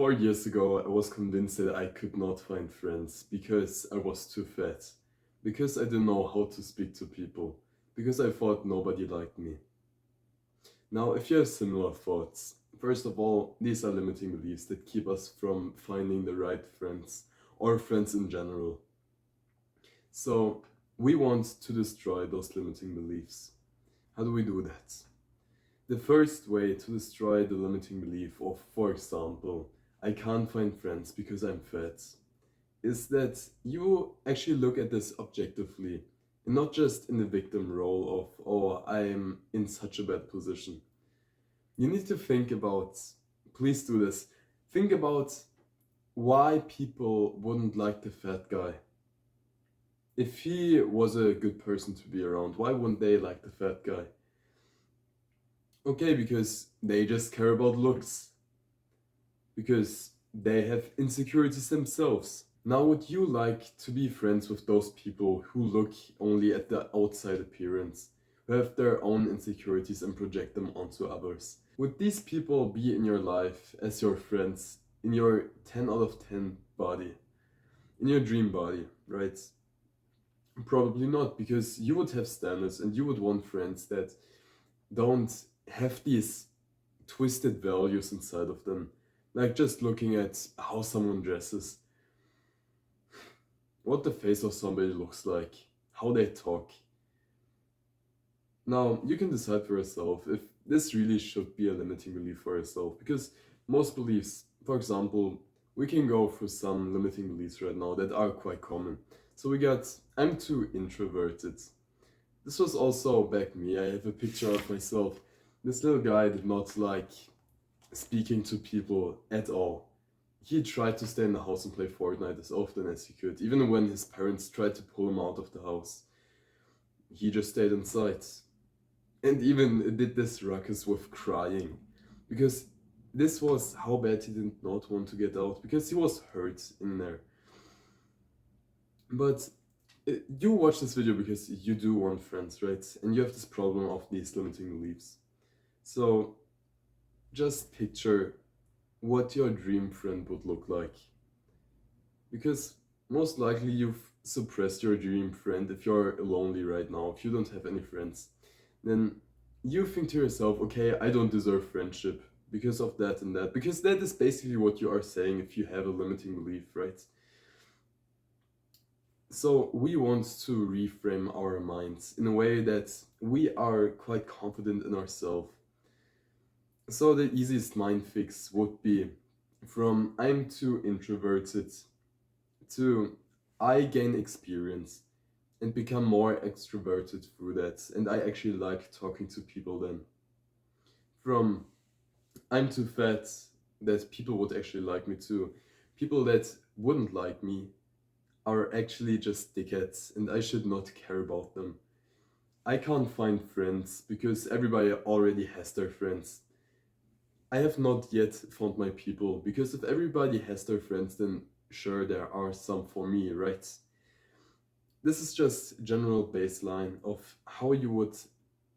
4 years ago, I was convinced that I could not find friends because I was too fat, because I didn't know how to speak to people, because I thought nobody liked me. Now, if you have similar thoughts, first of all, these are limiting beliefs that keep us from finding the right friends or friends in general. So, we want to destroy those limiting beliefs. How do we do that? The first way to destroy the limiting belief of, for example, I can't find friends because I'm fat, is that you actually look at this objectively and not just in the victim role of, oh, I'm in such a bad position. You need to think about, please do this, think about why people wouldn't like the fat guy. If he was a good person to be around, why wouldn't they like the fat guy? Okay, because they just care about looks, because they have insecurities themselves. Now, would you like to be friends with those people who look only at the outside appearance, who have their own insecurities and project them onto others? Would these people be in your life as your friends, in your 10 out of 10 body, in your dream body, right? Probably not, because you would have standards and you would want friends that don't have these twisted values inside of them. Like just looking at how someone dresses, what the face of somebody looks like, how they talk. Now, you can decide for yourself if this really should be a limiting belief for yourself, because most beliefs, for example, we can go through some limiting beliefs right now that are quite common. So we got, I'm too introverted. This was also back me. I have a picture of myself. This little guy did not like speaking to people at all. He tried to stay in the house and play Fortnite as often as he could, even when his parents tried to pull him out of the house. He just stayed inside. And even did this ruckus with crying. Because this was how bad he did not want to get out, because he was hurt in there. But you watch this video because you do want friends, right? And you have this problem of these limiting beliefs. So just picture what your dream friend would look like. Because most likely you've suppressed your dream friend if you're lonely right now, if you don't have any friends. Then you think to yourself, okay, I don't deserve friendship because of that and that. Because that is basically what you are saying if you have a limiting belief, right? So we want to reframe our minds in a way that we are quite confident in ourselves. So the easiest mind fix would be from I'm too introverted to I gain experience and become more extroverted through that. And I actually like talking to people then. From I'm too fat that people would actually like me too. People that wouldn't like me are actually just dickheads and I should not care about them. I can't find friends because everybody already has their friends. I have not yet found my people because if everybody has their friends, then sure, there are some for me, right? This is just general baseline of how you would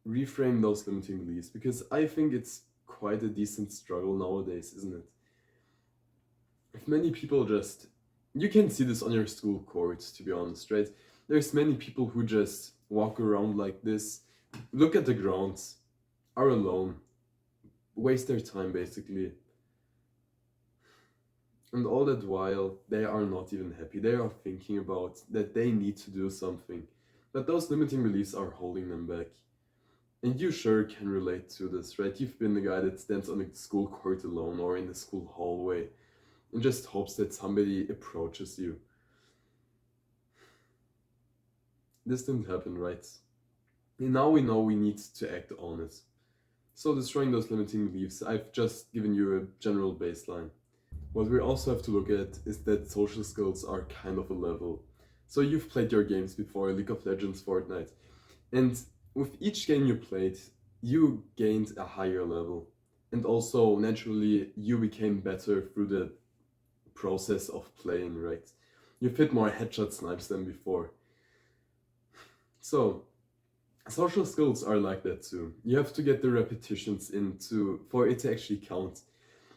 reframe those limiting beliefs because I think it's quite a decent struggle nowadays, isn't it? If many people just you can see this on your school courts, to be honest, right? There's many people who just walk around like this, look at the grounds, are alone, waste their time basically. And all that while, they are not even happy. They are thinking about that they need to do something. But those limiting beliefs are holding them back. And you sure can relate to this, right? You've been the guy that stands on the school court alone or in the school hallway and just hopes that somebody approaches you. This didn't happen, right? And now we know we need to act on it. So destroying those limiting beliefs, I've just given you a general baseline. What we also have to look at is that social skills are kind of a level. So you've played your games before, League of Legends, Fortnite, and with each game you played, you gained a higher level. And also, naturally, you became better through the process of playing, right? You've hit more headshot snipes than before. So, social skills are like that too. You have to get the repetitions in for it to actually count.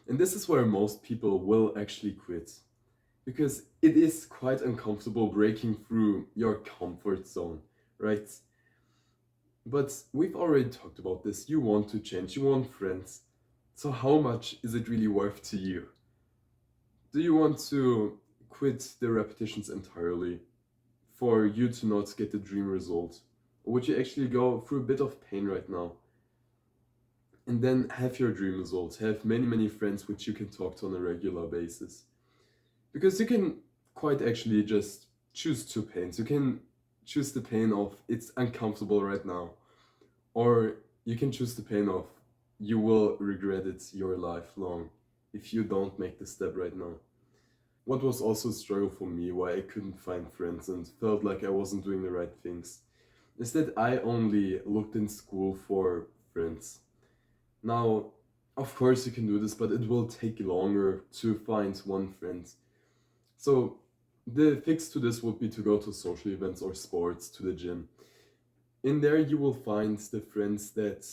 And this is where most people will actually quit. Because it is quite uncomfortable breaking through your comfort zone, right? But we've already talked about this. You want to change, you want friends. So, how much is it really worth to you? Do you want to quit the repetitions entirely for you to not get the dream result? Or would you actually go through a bit of pain right now and then have your dream results, have many, many friends which you can talk to on a regular basis? Because you can quite actually just choose two pains. You can choose the pain of it's uncomfortable right now, or you can choose the pain of you will regret it your life long if you don't make the step right now. What was also a struggle for me, why I couldn't find friends and felt like I wasn't doing the right things, is that I only looked in school for friends. Now, of course, you can do this, but it will take longer to find one friend. So, the fix to this would be to go to social events or sports, to the gym. In there, you will find the friends that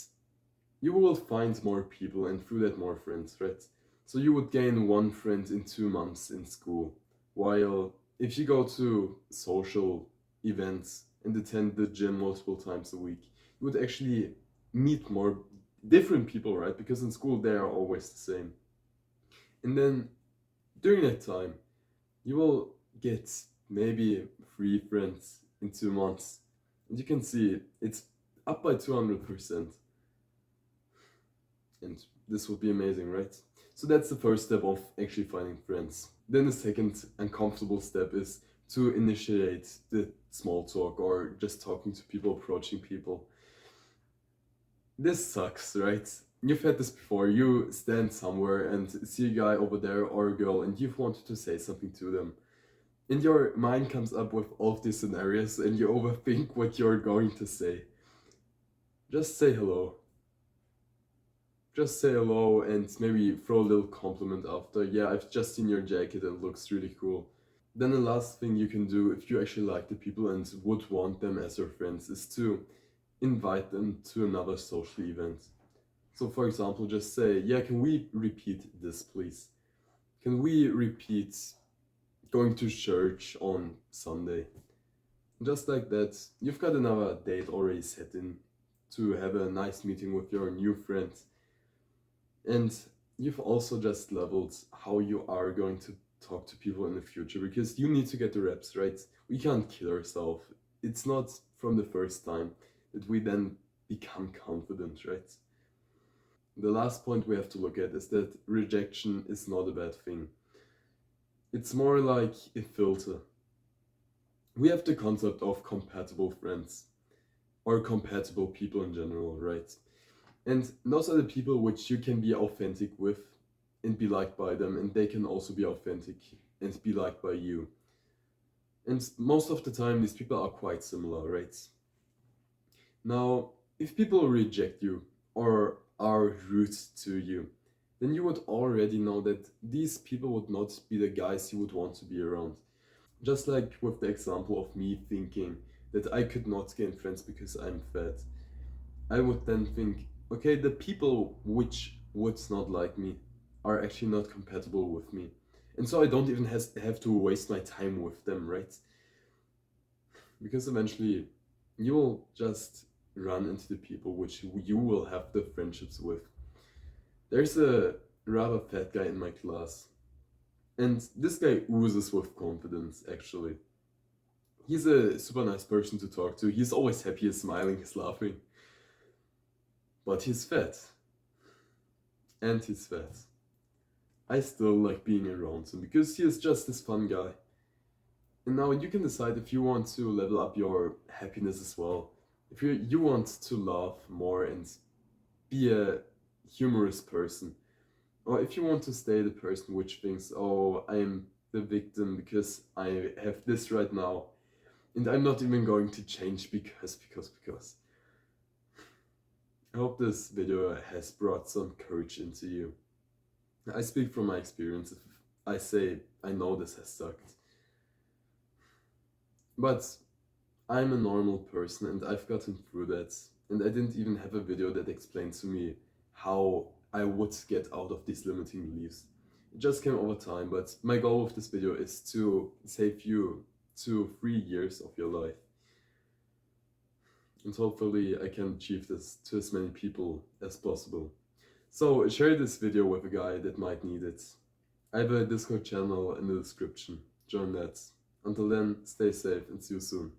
you will find more people, and through that, more friends, right? So, you would gain one friend in 2 months in school. While if you go to social events and attend the gym multiple times a week, you would actually meet more different people, right? Because in school, they are always the same. And then during that time, you will get maybe 3 friends in 2 months. And you can see it's up by 200%. And this would be amazing, right? So that's the first step of actually finding friends. Then the second uncomfortable step is to initiate the small talk or just talking to people, approaching people. This sucks, right? You've had this before. You stand somewhere and see a guy over there or a girl, and you've wanted to say something to them. And your mind comes up with all of these scenarios, and you overthink what you're going to say. Just say hello. Just say hello and maybe throw a little compliment after. Yeah, I've just seen your jacket, it looks really cool. Then the last thing you can do if you actually like the people and would want them as your friends is to invite them to another social event. So, for example, just say, yeah, can we repeat this, please? Can we repeat going to church on Sunday? Just like that, you've got another date already set in to have a nice meeting with your new friends. And you've also just leveled how you are going to talk to people in the future because you need to get the reps, right? We can't kill ourselves. It's not from the first time that we then become confident, right? The last point we have to look at is that rejection is not a bad thing. It's more like a filter. We have the concept of compatible friends or compatible people in general, right? And those are the people which you can be authentic with and be liked by them, and they can also be authentic and be liked by you. And most of the time, these people are quite similar, right? Now, if people reject you or are rude to you, then you would already know that these people would not be the guys you would want to be around. Just like with the example of me thinking that I could not gain friends because I'm fat. I would then think, okay, the people which would not like me are actually not compatible with me. And so I don't even have to waste my time with them, right? Because eventually you will just run into the people which you will have the friendships with. There's a rather fat guy in my class, and this guy oozes with confidence, actually. He's a super nice person to talk to. He's always happy, he's smiling, he's laughing. But he's fat. And he's fat. I still like being around him because he is just this fun guy. And now you can decide if you want to level up your happiness as well. If you want to laugh more and be a humorous person, or if you want to stay the person which thinks, oh, I'm the victim because I have this right now, and I'm not even going to change because. I hope this video has brought some courage into you. I speak from my experience if I say I know this has sucked. But I'm a normal person and I've gotten through that. And I didn't even have a video that explained to me how I would get out of these limiting beliefs. It just came over time, but my goal with this video is to save you 2-3 years of your life. And hopefully I can achieve this to as many people as possible. So share this video with a guy that might need it. I have a Discord channel in the description. Join that. Until then, stay safe and see you soon.